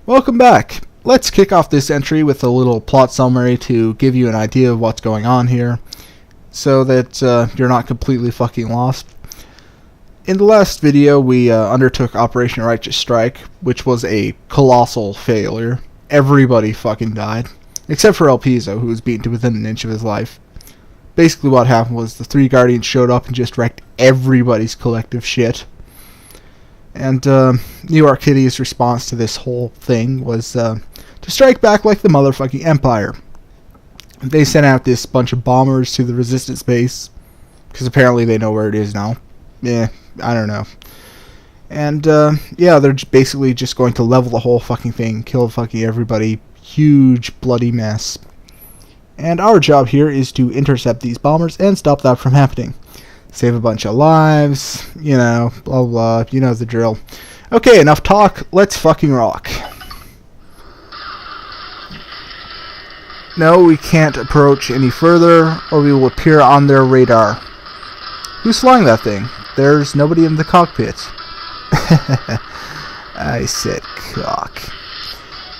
Welcome back. Let's kick off this entry with a little plot summary to give you an idea of what's going on here, so that you're not completely fucking lost. In the last video, we undertook Operation Righteous Strike, which was a colossal failure. Everybody fucking died, except for El Piso, who was beaten to within an inch of his life. Basically what happened was the three Guardians showed up and just wrecked everybody's collective shit. And New York Kitty's response to this whole thing was to strike back like the motherfucking Empire. They sent out this bunch of bombers to the Resistance base, because apparently they know where it is now. Yeah, I don't know. And yeah, they're basically just going to level the whole fucking thing, kill fucking everybody. Huge bloody mess. And our job here is to intercept these bombers and stop that from happening. Save a bunch of lives, you know, blah blah, you know the drill. Okay, enough talk, let's fucking rock. No, we can't approach any further, or we will appear on their radar. Who's flying that thing? There's nobody in the cockpit. I said cock.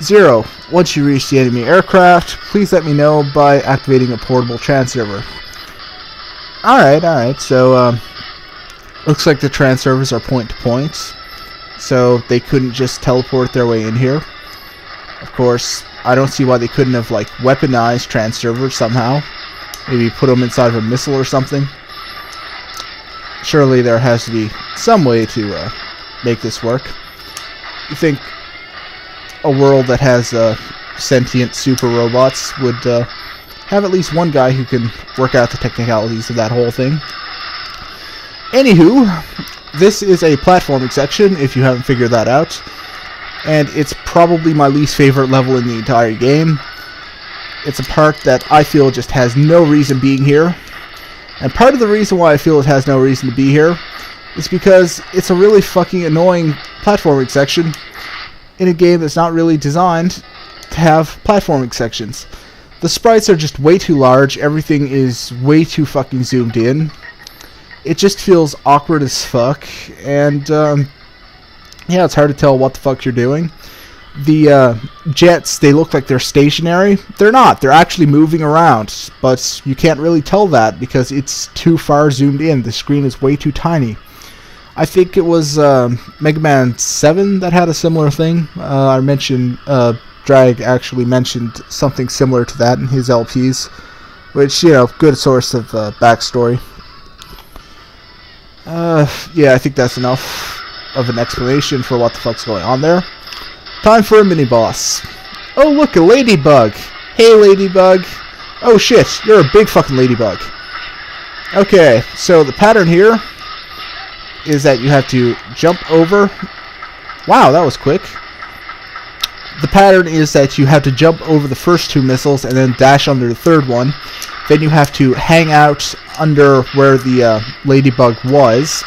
0. Once you reach the enemy aircraft, please let me know by activating a portable transserver. Alright, so, looks like the transservers are point-to-point, so they couldn't just teleport their way in here. Of course, I don't see why they couldn't have, like, weaponized transservers somehow. Maybe put them inside of a missile or something. Surely there has to be some way to, make this work. You think a world that has, sentient super robots would, have at least one guy who can work out the technicalities of that whole thing. Anywho, this is a platforming section, if you haven't figured that out. And it's probably my least favorite level in the entire game. It's a part that I feel just has no reason being here. And part of the reason why I feel it has no reason to be here is because it's a really fucking annoying platforming section in a game that's not really designed to have platforming sections. The sprites are just way too large, everything is way too fucking zoomed in. It just feels awkward as fuck, and yeah, it's hard to tell what the fuck you're doing. The jets, they look like they're stationary. They're not, they're actually moving around, but you can't really tell that because it's too far zoomed in. The screen is way too tiny. I think it was Megaman 7 that had a similar thing. I mentioned Drag actually mentioned something similar to that in his LPs, which, you know, good source of backstory. Yeah, I think that's enough of an explanation for what the fuck's going on there. Time for a mini-boss. Oh, look, a ladybug! Hey, ladybug! Oh shit, you're a big fucking ladybug. Okay, so the pattern here is that you have to jump over... Wow, that was quick. The pattern is that you have to jump over the first two missiles and then dash under the third one. Then you have to hang out under where the ladybug was,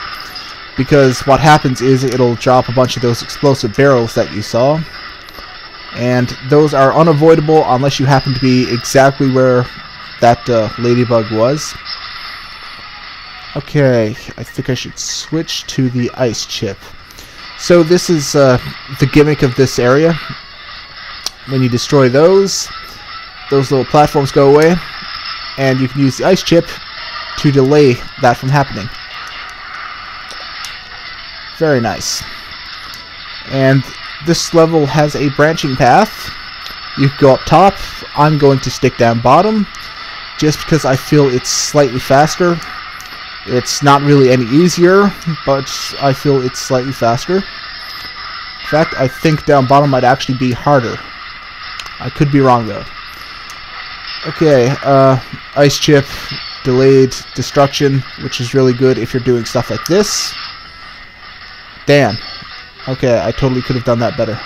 because what happens is it'll drop a bunch of those explosive barrels that you saw, and those are unavoidable unless you happen to be exactly where that ladybug was. Okay, I think I should switch to the ice chip. So this is the gimmick of this area. When you destroy those little platforms go away, and you can use the ice chip to delay that from happening. Very nice. And this level has a branching path. You can go up top. I'm going to stick down bottom, just because I feel it's slightly faster. It's not really any easier, but I feel it's slightly faster. In fact, I think down bottom might actually be harder. I could be wrong though. Okay, ice chip, delayed destruction, which is really good if you're doing stuff like this. Damn. Okay, I totally could have done that better.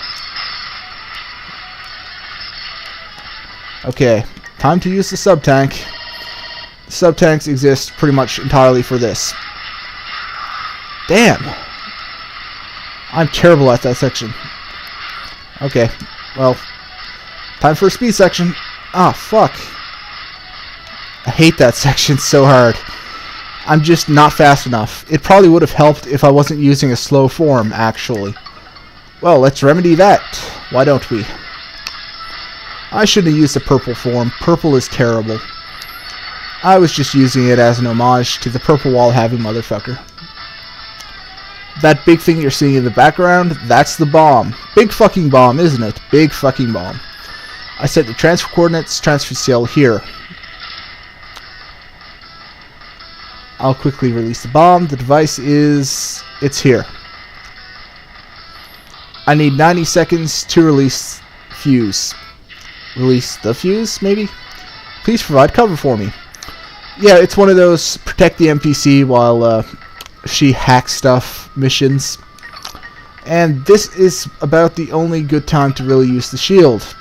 Okay, time to use the sub-tank. The sub-tanks exist pretty much entirely for this. Damn. I'm terrible at that section. Okay, well... Time for a speed section. Ah, fuck. I hate that section so hard. I'm just not fast enough. It probably would have helped if I wasn't using a slow form, actually. Well, let's remedy that. Why don't we? I shouldn't have used the purple form. Purple is terrible. I was just using it as an homage to the purple wall having motherfucker. That big thing you're seeing in the background, that's the bomb. Big fucking bomb, isn't it? Big fucking bomb. I set the transfer coordinates, transfer CL here. I'll quickly release the bomb. The device is... it's here. I need 90 seconds to release fuse. Release the fuse, maybe? Please provide cover for me. Yeah, it's one of those protect the NPC while she hacks stuff missions. And this is about the only good time to really use the shield.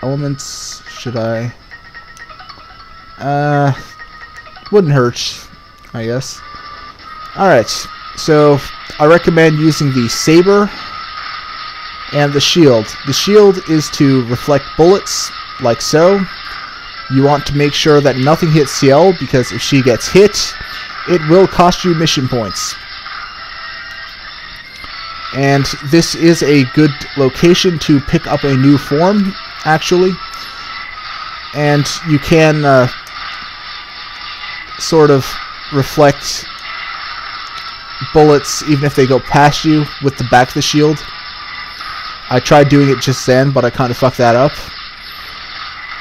Elements, should I? Wouldn't hurt, I guess. Alright, so I recommend using the saber and the shield. The shield is to reflect bullets, like so. You want to make sure that nothing hits CL, because if she gets hit, it will cost you mission points. And this is a good location to pick up a new form, actually. And you can sort of reflect bullets even if they go past you with the back of the shield. I tried doing it just then, but I kind of fucked that up.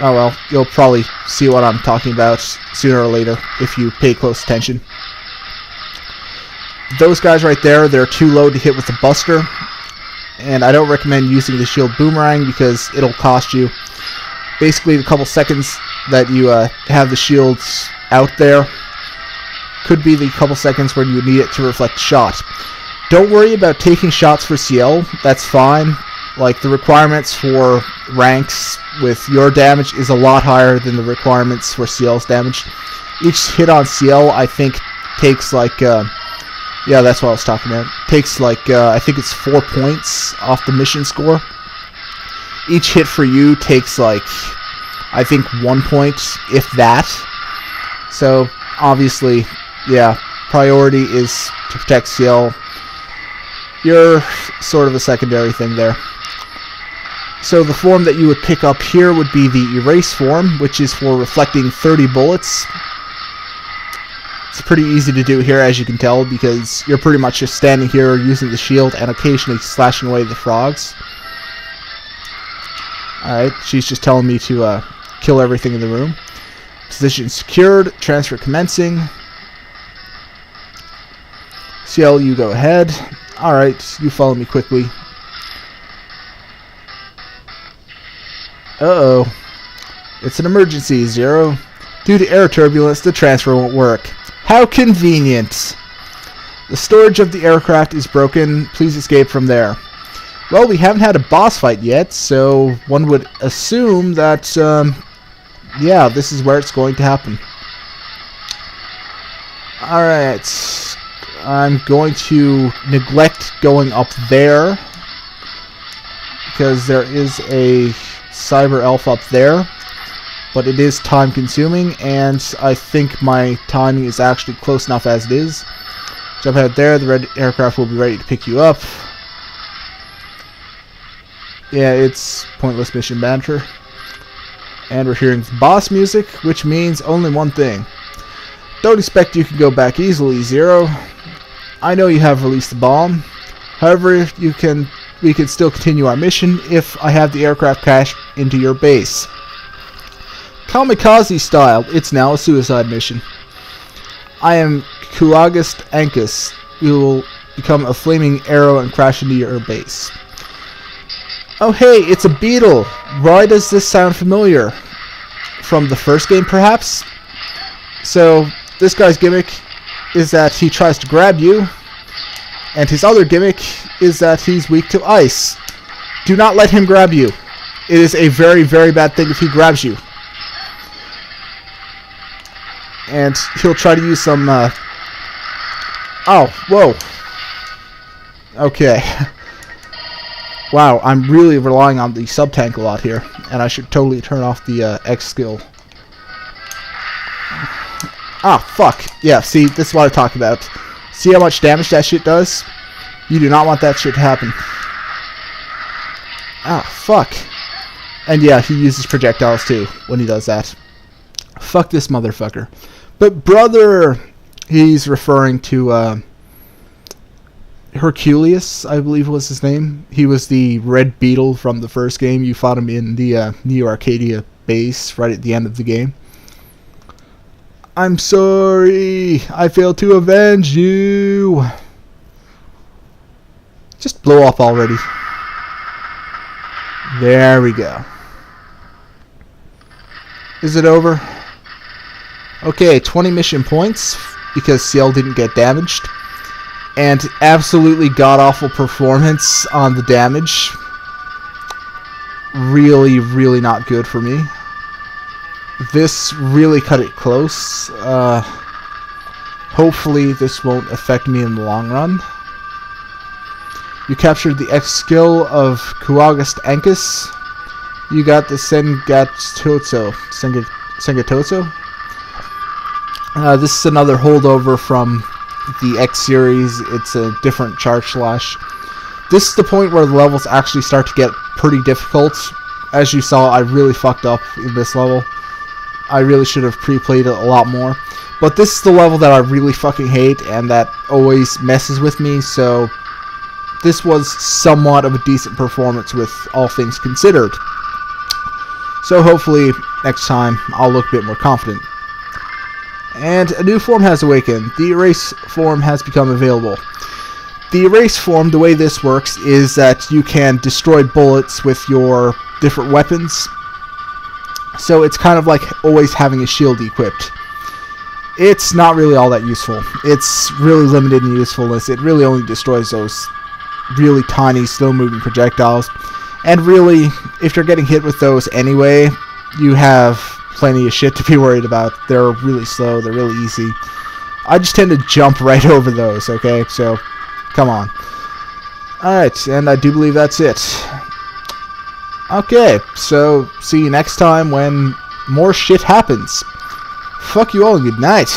Oh well, you'll probably see what I'm talking about sooner or later if you pay close attention. Those guys right there, they're too low to hit with the buster. And I don't recommend using the shield boomerang because it'll cost you basically the couple seconds that you have the shields out there. Could be the couple seconds when you need it to reflect shot. Don't worry about taking shots for CL, that's fine. Like, the requirements for ranks with your damage is a lot higher than the requirements for CL's damage. Each hit on CL, I think, takes like, yeah, that's what I was talking about. Takes like, I think it's 4 points off the mission score. Each hit for you takes like, I think 1 point, if that. So, obviously, yeah, priority is to protect CL. You're sort of a secondary thing there. So the form that you would pick up here would be the erase form, which is for reflecting 30 bullets. It's pretty easy to do here, as you can tell, because you're pretty much just standing here using the shield and occasionally slashing away the frogs. Alright, she's just telling me to kill everything in the room. Position secured, transfer commencing. CL, you go ahead. Alright, you follow me quickly. Uh-oh. It's an emergency, Zero. Due to air turbulence, the transfer won't work. How convenient. The storage of the aircraft is broken. Please escape from there. Well, we haven't had a boss fight yet, so one would assume that, yeah, this is where it's going to happen. Alright. I'm going to neglect going up there, because there is a cyber elf up there, but it is time consuming, and I think my timing is actually close enough as it is. Jump ahead there, the red aircraft will be ready to pick you up. Yeah, it's pointless mission banter. And we're hearing boss music, which means only one thing. Don't expect you can go back easily, Zero. I know you have released the bomb. However, we can still continue our mission if I have the aircraft crash into your base. Kamikaze style, it's now a suicide mission. I am Kulagast Ankus. We will become a flaming arrow and crash into your base. Oh hey, it's a beetle! Why does this sound familiar? From the first game, perhaps? So, this guy's gimmick is that he tries to grab you, and his other gimmick is that he's weak to ice. Do not let him grab you. It is a very, very bad thing if he grabs you. And he'll try to use some, oh, whoa. Okay. Wow, I'm really relying on the sub-tank a lot here, and I should totally turn off the X skill. Ah, fuck. Yeah, see, this is what I talk about. See how much damage that shit does? You do not want that shit to happen. Ah, fuck. And yeah, he uses projectiles too when he does that. Fuck this motherfucker. But brother, he's referring to Hercules, I believe was his name. He was the red beetle from the first game. You fought him in the Neo Arcadia base right at the end of the game. I'm sorry. I failed to avenge you. Just blow up already. There we go. Is it over? Okay, 20 mission points because Ciel didn't get damaged. And absolutely god-awful performance on the damage. Really, really not good for me. This really cut it close. Hopefully this won't affect me in the long run. You captured the X skill of Kuagast Ankus. You got the Sengatotso. This is another holdover from the X series. It's a different charge slash. This is the point where the levels actually start to get pretty difficult. As you saw, I really fucked up in this level. I really should have pre-played it a lot more. But this is the level that I really fucking hate and that always messes with me, so this was somewhat of a decent performance with all things considered. So hopefully next time I'll look a bit more confident. And a new form has awakened. The erase form has become available. The erase form, the way this works, is that you can destroy bullets with your different weapons. So it's kind of like always having a shield equipped. It's not really all that useful. It's really limited in usefulness. It really only destroys those really tiny, slow-moving projectiles. And really, if you're getting hit with those anyway, you have plenty of shit to be worried about. They're really slow. They're really easy. I just tend to jump right over those, okay? So, come on. Alright, and I do believe that's it. Okay, so see you next time when more shit happens. Fuck you all and good night.